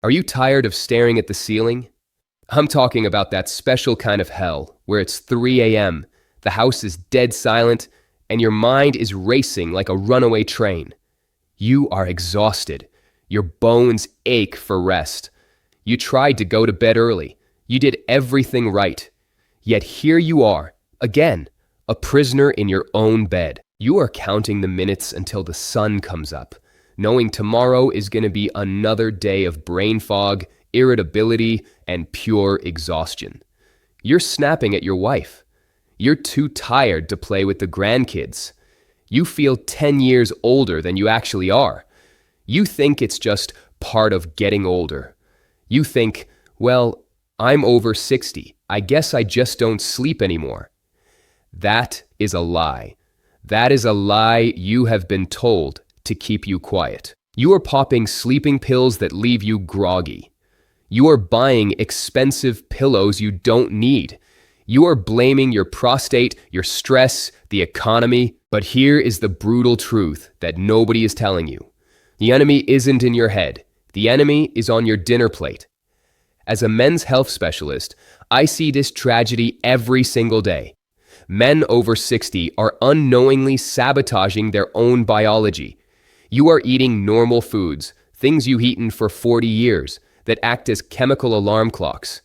Are you tired of staring at the ceiling? I'm talking about that special kind of hell where it's 3 a.m., the house is dead silent, and your mind is racing like a runaway train. You are exhausted. Your bones ache for rest. You tried to go to bed early. You did everything right. Yet here you are, again, a prisoner in your own bed. You are counting the minutes until the sun comes up, knowing tomorrow is going to be another day of brain fog, irritability, and pure exhaustion. You're snapping at your wife. You're too tired to play with the grandkids. You feel 10 years older than you actually are. You think it's just part of getting older. You think, well, I'm over 60. I guess I just don't sleep anymore. That is a lie. That is a lie you have been told to keep you quiet. You are popping sleeping pills that leave you groggy. You are buying expensive pillows you don't need. You are blaming your prostate, your stress, the economy. But here is the brutal truth that nobody is telling you. The enemy isn't in your head. The enemy is on your dinner plate. As a men's health specialist, I see this tragedy every single day. Men over 60 are unknowingly sabotaging their own biology. You are eating normal foods, things you've eaten for 40 years, that act as chemical alarm clocks.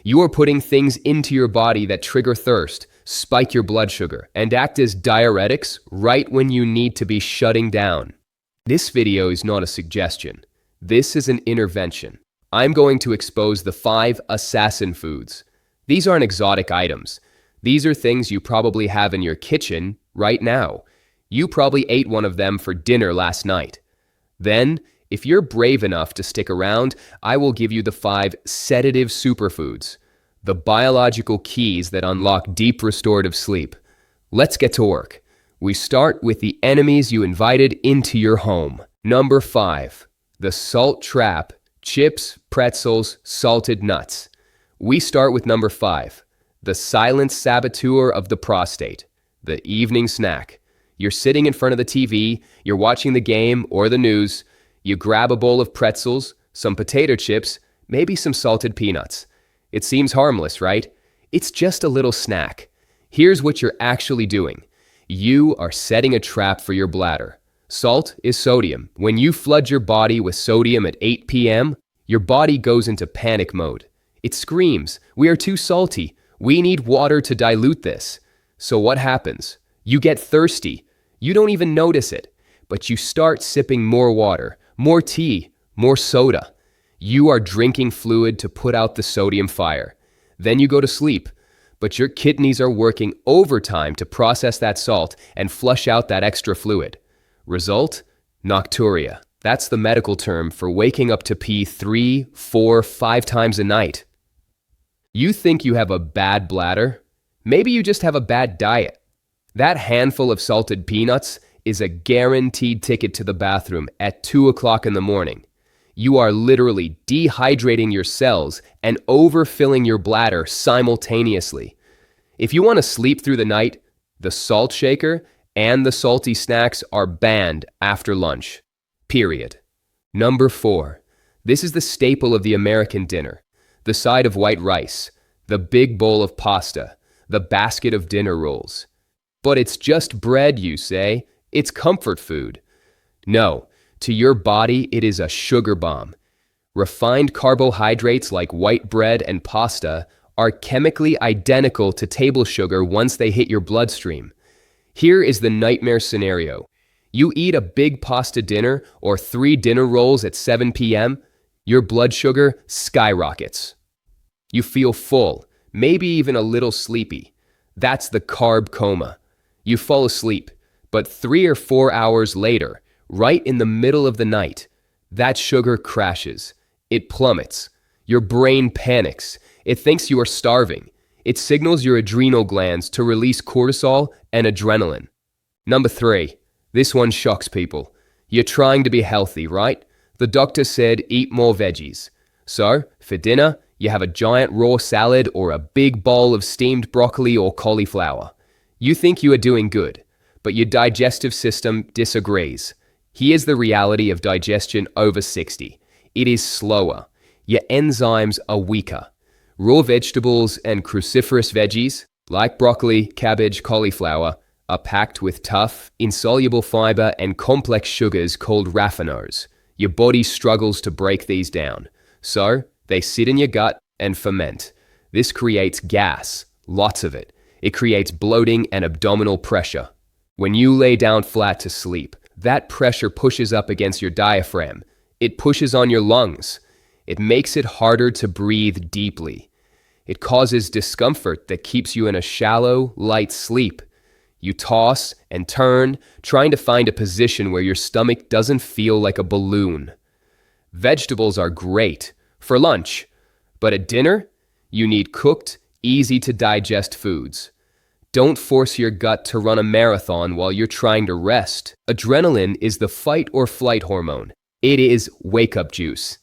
You are putting things into your body that trigger thirst, spike your blood sugar, and act as diuretics right when you need to be shutting down. This video is not a suggestion. This is an intervention. I'm going to expose the 5 assassin foods. These aren't exotic items. These are things you probably have in your kitchen right now. You probably ate one of them for dinner last night. Then, if you're brave enough to stick around, I will give you the 5 sedative superfoods, the biological keys that unlock deep restorative sleep. Let's get to work. We start with the enemies you invited into your home. Number 5, the salt trap, chips, pretzels, salted nuts. We start with number 5, the silent saboteur of the prostate, the evening snack. You're sitting in front of the TV, you're watching the game or the news, you grab a bowl of pretzels, some potato chips, maybe some salted peanuts. It seems harmless, right? It's just a little snack. Here's what you're actually doing. You are setting a trap for your bladder. Salt is sodium. When you flood your body with sodium at 8 p.m., your body goes into panic mode. It screams, "We are too salty. We need water to dilute this." So what happens? You get thirsty. You don't even notice it, but you start sipping more water, more tea, more soda. You are drinking fluid to put out the sodium fire. Then you go to sleep, but your kidneys are working overtime to process that salt and flush out that extra fluid. Result? Nocturia. That's the medical term for waking up to pee 3, 4, 5 times a night. You think you have a bad bladder? Maybe you just have a bad diet. That handful of salted peanuts is a guaranteed ticket to the bathroom at 2 o'clock in the morning. You are literally dehydrating your cells and overfilling your bladder simultaneously. If you want to sleep through the night, the salt shaker and the salty snacks are banned after lunch. Period. Number 4. This is the staple of the American dinner. The side of white rice, the big bowl of pasta, the basket of dinner rolls. But it's just bread, you say. It's comfort food. No, to your body it is a sugar bomb. Refined carbohydrates like white bread and pasta are chemically identical to table sugar once they hit your bloodstream. Here is the nightmare scenario. You eat a big pasta dinner or 3 dinner rolls at 7 p.m., your blood sugar skyrockets. You feel full, maybe even a little sleepy. That's the carb coma. You fall asleep, but 3 or 4 hours later, right in the middle of the night, that sugar crashes. It plummets. Your brain panics. It thinks you are starving. It signals your adrenal glands to release cortisol and adrenaline. Number 3. This one shocks people. You're trying to be healthy, right? The doctor said eat more veggies. So, for dinner, you have a giant raw salad or a big bowl of steamed broccoli or cauliflower. You think you are doing good, but your digestive system disagrees. Here's the reality of digestion over 60. It is slower. your enzymes are weaker. Raw vegetables and cruciferous veggies, like broccoli, cabbage, cauliflower, are packed with tough, insoluble fiber and complex sugars called raffinose. Your body struggles to break these down, so they sit in your gut and ferment. This creates gas, lots of it. It creates bloating and abdominal pressure. When you lay down flat to sleep, that pressure pushes up against your diaphragm. It pushes on your lungs. It makes it harder to breathe deeply. It causes discomfort that keeps you in a shallow, light sleep. You toss and turn, trying to find a position where your stomach doesn't feel like a balloon. Vegetables are great for lunch, but at dinner, you need cooked, easy-to-digest foods. Don't force your gut to run a marathon while you're trying to rest. Adrenaline is the fight-or-flight hormone. It is wake-up juice.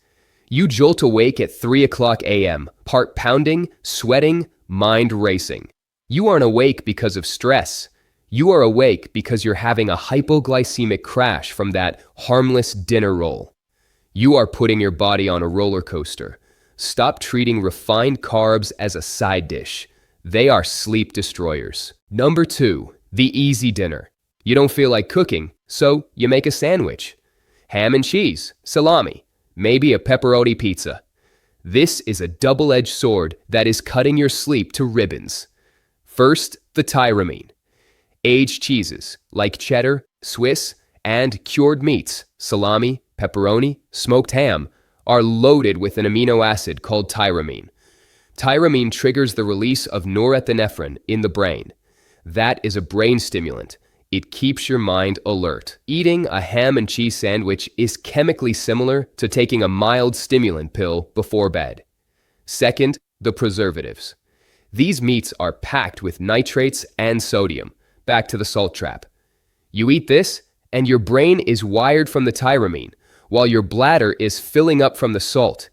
You jolt awake at 3 o'clock a.m., heart pounding, sweating, mind racing. You aren't awake because of stress. You are awake because you're having a hypoglycemic crash from that harmless dinner roll. You are putting your body on a roller coaster. Stop treating refined carbs as a side dish. They are sleep destroyers. Number 2, the easy dinner. You don't feel like cooking, so you make a sandwich. Ham and cheese, salami, maybe a pepperoni pizza. This is a double-edged sword that is cutting your sleep to ribbons. First, the tyramine. Aged cheeses like cheddar, Swiss, and cured meats, salami, pepperoni, smoked ham, are loaded with an amino acid called tyramine. Tyramine triggers the release of norepinephrine in the brain. That is a brain stimulant. It keeps your mind alert. Eating a ham and cheese sandwich is chemically similar to taking a mild stimulant pill before bed. Second, the preservatives. These meats are packed with nitrates and sodium. Back to the salt trap. You eat this, and your brain is wired from the tyramine, while your bladder is filling up from the salt.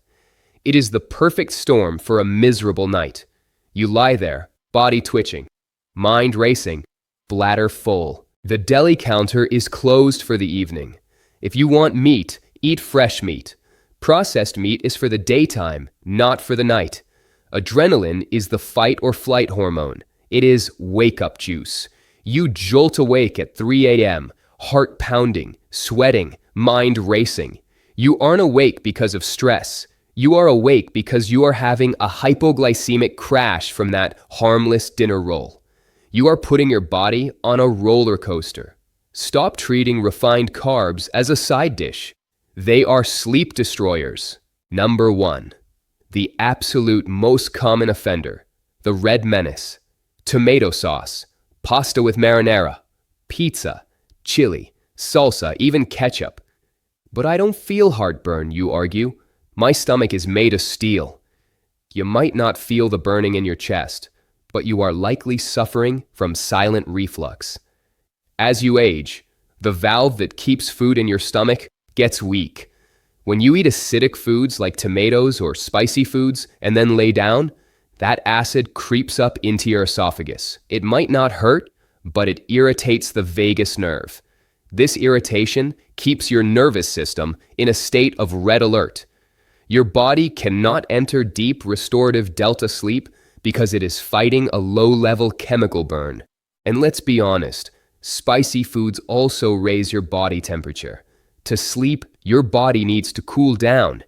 It is the perfect storm for a miserable night. You lie there, body twitching, mind racing, bladder full. The deli counter is closed for the evening. If you want meat, eat fresh meat. Processed meat is for the daytime, not for the night. Adrenaline is the fight or flight hormone. It is wake-up juice. You jolt awake at 3 a.m., heart pounding, sweating, mind racing. You aren't awake because of stress. You are awake because you are having a hypoglycemic crash from that harmless dinner roll. You are putting your body on a roller coaster. Stop treating refined carbs as a side dish. They are sleep destroyers. Number 1. The absolute most common offender, the red menace. Tomato sauce, pasta with marinara, pizza, chili, salsa, even ketchup. But I don't feel heartburn, you argue. My stomach is made of steel. You might not feel the burning in your chest, but you are likely suffering from silent reflux. As you age, the valve that keeps food in your stomach gets weak. When you eat acidic foods like tomatoes or spicy foods and then lay down, that acid creeps up into your esophagus. It might not hurt, but it irritates the vagus nerve. This irritation keeps your nervous system in a state of red alert. Your body cannot enter deep restorative delta sleep because it is fighting a low-level chemical burn. And let's be honest, spicy foods also raise your body temperature. To sleep, your body needs to cool down.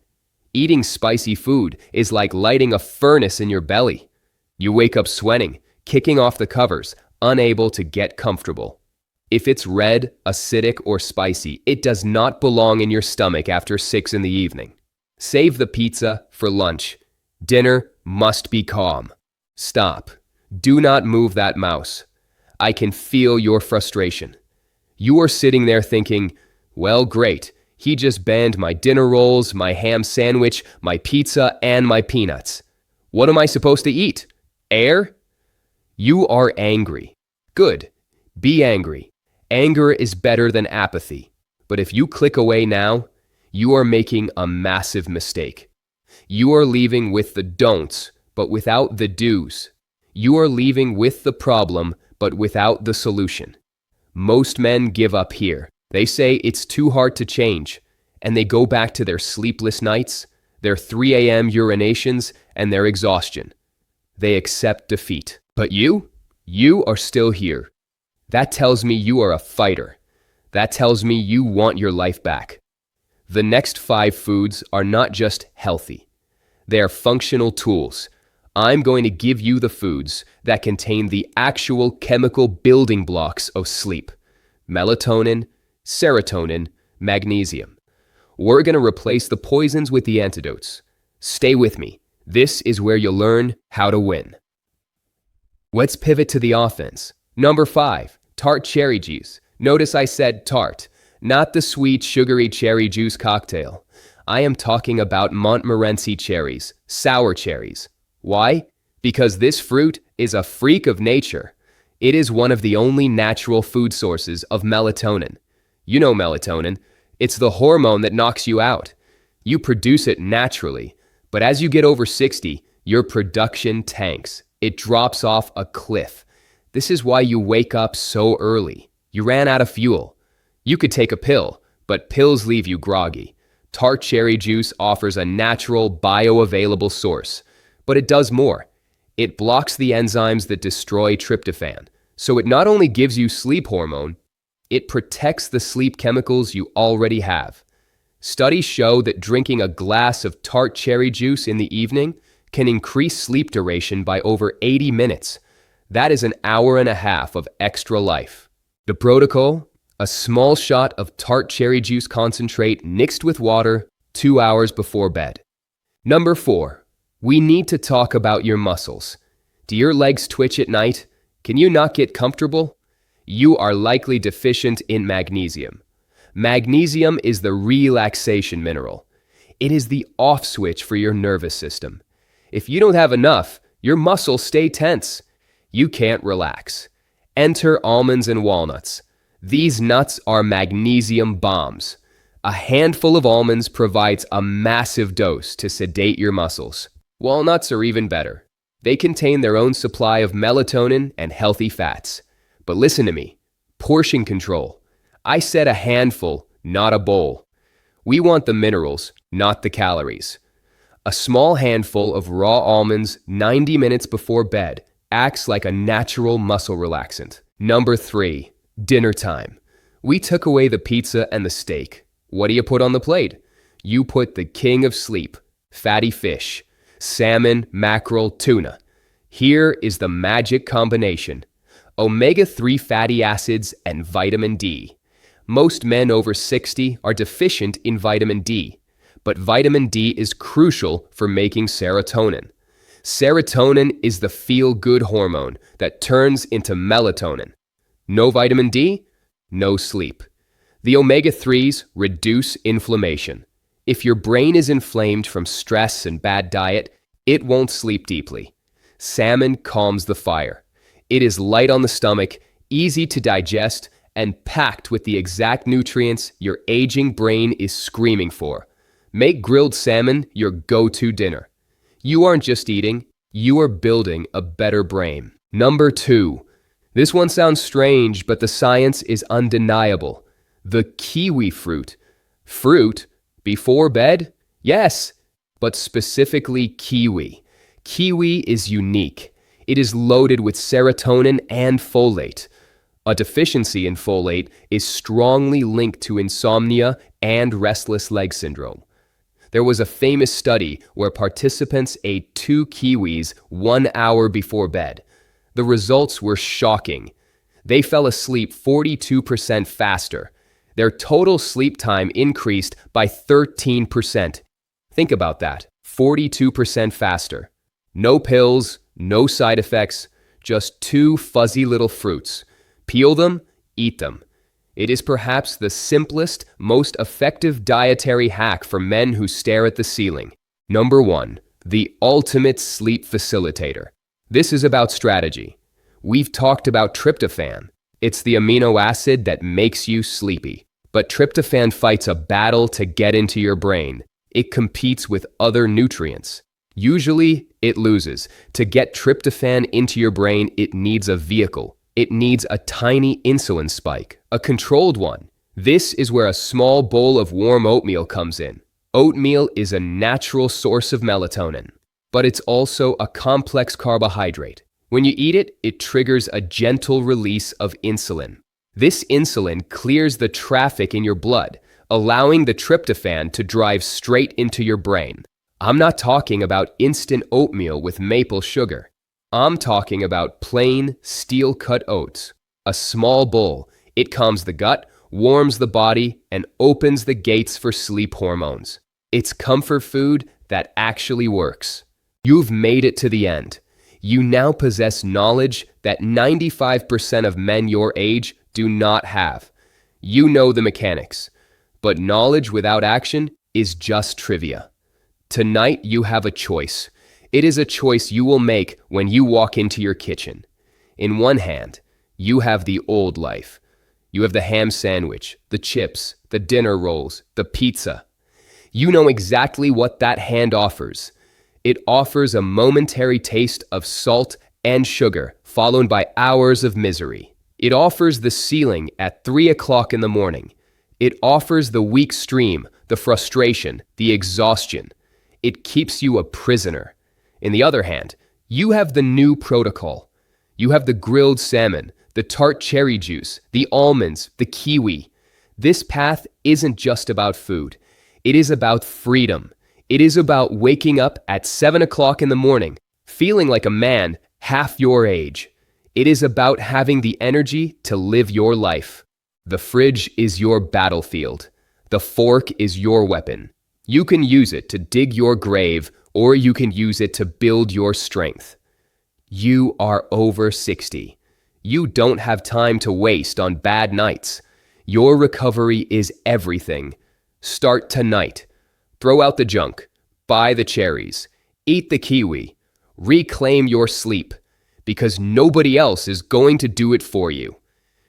Eating spicy food is like lighting a furnace in your belly. You wake up sweating, kicking off the covers, unable to get comfortable. If it's red, acidic, or spicy, it does not belong in your stomach after 6 in the evening. Save the pizza for lunch. Dinner must be calm. Stop. Do not move that mouse. I can feel your frustration. You are sitting there thinking, well, great. He just banned my dinner rolls, my ham sandwich, my pizza, and my peanuts. What am I supposed to eat? Air? You are angry. Good. Be angry. Anger is better than apathy. But if you click away now, you are making a massive mistake. You are leaving with the don'ts, but without the do's. You are leaving with the problem, but without the solution. Most men give up here. They say it's too hard to change, and they go back to their sleepless nights, their 3 a.m. urinations, and their exhaustion. They accept defeat. But you are still here. That tells me you are a fighter. That tells me you want your life back. The next 5 foods are not just healthy. They are functional tools. I'm going to give you the foods that contain the actual chemical building blocks of sleep: melatonin, serotonin, magnesium. We're going to replace the poisons with the antidotes. Stay with me. This is where you'll learn how to win. Let's pivot to the offense. Number 5, tart cherry juice. Notice I said tart, not the sweet, sugary cherry juice cocktail. I am talking about Montmorency cherries, sour cherries. Why? Because this fruit is a freak of nature. It is one of the only natural food sources of melatonin. You know melatonin. It's the hormone that knocks you out. You produce it naturally, but as you get over 60, your production tanks. It drops off a cliff. This is why you wake up so early. You ran out of fuel. You could take a pill, but pills leave you groggy. Tart cherry juice offers a natural, bioavailable source. But it does more. It blocks the enzymes that destroy tryptophan. So it not only gives you sleep hormone, it protects the sleep chemicals you already have. Studies show that drinking a glass of tart cherry juice in the evening can increase sleep duration by over 80 minutes. That is an hour and a half of extra life. The protocol: a small shot of tart cherry juice concentrate mixed with water 2 hours before bed. Number 4. We need to talk about your muscles. Do your legs twitch at night? Can you not get comfortable? You are likely deficient in magnesium. Magnesium is the relaxation mineral. It is the off switch for your nervous system. If you don't have enough, your muscles stay tense. You can't relax. Enter almonds and walnuts. These nuts are magnesium bombs. A handful of almonds provides a massive dose to sedate your muscles. Walnuts are even better. They contain their own supply of melatonin and healthy fats. But listen to me. Portion control. I said a handful, not a bowl. We want the minerals, not the calories. A small handful of raw almonds 90 minutes before bed acts like a natural muscle relaxant. Number 3, dinner time. We took away the pizza and the steak. What do you put on the plate? You put the king of sleep, fatty fish. Salmon, mackerel, tuna. Here is the magic combination: omega-3 fatty acids and vitamin D. Most men over 60 are deficient in vitamin D, but vitamin D is crucial for making serotonin. Serotonin is the feel-good hormone that turns into melatonin. No vitamin D, no sleep. The omega-3s reduce inflammation. If your brain is inflamed from stress and bad diet, it won't sleep deeply. Salmon calms the fire. It is light on the stomach, easy to digest, and packed with the exact nutrients your aging brain is screaming for. Make grilled salmon your go-to dinner. You aren't just eating, you are building a better brain. Number 2. This one sounds strange, but the science is undeniable. The kiwi fruit. Fruit? Before bed? Yes, but specifically kiwi. Kiwi is unique. It is loaded with serotonin and folate. A deficiency in folate is strongly linked to insomnia and restless leg syndrome. There was a famous study where participants ate 2 kiwis 1 hour before bed. The results were shocking. They fell asleep 42% faster. Their total sleep time increased by 13%. Think about that, 42% faster. No pills, no side effects, just 2 fuzzy little fruits. Peel them, eat them. It is perhaps the simplest, most effective dietary hack for men who stare at the ceiling. Number 1, the ultimate sleep facilitator. This is about strategy. We've talked about tryptophan. It's the amino acid that makes you sleepy. But tryptophan fights a battle to get into your brain. It competes with other nutrients. Usually, it loses. To get tryptophan into your brain, it needs a vehicle. It needs a tiny insulin spike, a controlled one. This is where a small bowl of warm oatmeal comes in. Oatmeal is a natural source of melatonin, but it's also a complex carbohydrate. When you eat it, it triggers a gentle release of insulin. This insulin clears the traffic in your blood, allowing the tryptophan to drive straight into your brain. I'm not talking about instant oatmeal with maple sugar. I'm talking about plain, steel-cut oats. A small bowl. It calms the gut, warms the body, and opens the gates for sleep hormones. It's comfort food that actually works. You've made it to the end. You now possess knowledge that 95% of men your age do not have. You know the mechanics, but knowledge without action is just trivia. Tonight you have a choice. It is a choice you will make when you walk into your kitchen. In one hand, you have the old life. You have the ham sandwich, the chips, the dinner rolls, the pizza. You know exactly what that hand offers. It offers a momentary taste of salt and sugar, followed by hours of misery. It offers the ceiling at 3 o'clock in the morning. It offers the weak stream, the frustration, the exhaustion. It keeps you a prisoner. In the other hand, you have the new protocol. You have the grilled salmon, the tart cherry juice, the almonds, the kiwi. This path isn't just about food. It is about freedom. It is about waking up at 7 o'clock in the morning, feeling like a man half your age. It is about having the energy to live your life. The fridge is your battlefield. The fork is your weapon. You can use it to dig your grave, or you can use it to build your strength. You are over 60. You don't have time to waste on bad nights. Your recovery is everything. Start tonight. Throw out the junk. Buy the cherries. Eat the kiwi. Reclaim your sleep, because nobody else is going to do it for you.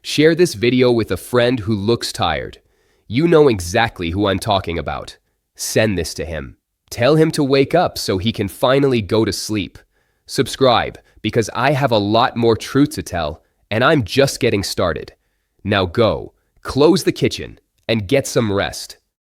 Share this video with a friend who looks tired. You know exactly who I'm talking about. Send this to him. Tell him to wake up so he can finally go to sleep. Subscribe, because I have a lot more truth to tell, and I'm just getting started. Now go, close the kitchen, and get some rest.